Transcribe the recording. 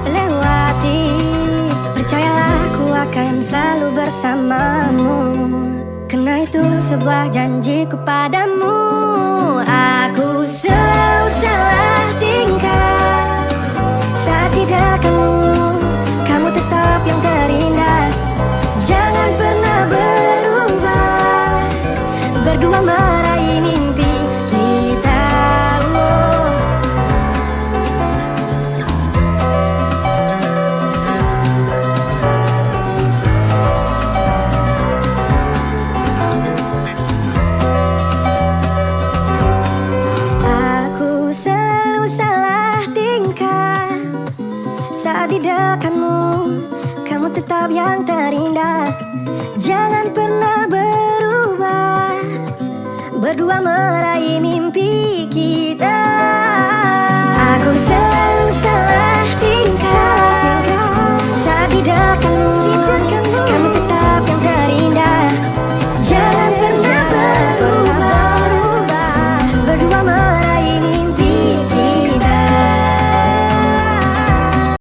lewati. Percayalah, aku akan selalu bersamamu. Karena itu sebuah janji kepadamu. Aku selalu salah tingkah saat tidak kamu tetap yang terindah. Jangan pernah berubah, berdua meraih mimpi kita. Aku selalu salah tingkah saat di dekatmu, kamu tetap yang terindah. Jangan pernah berubah, berdua meraih mimpi kita. Aku selalu salah tingkah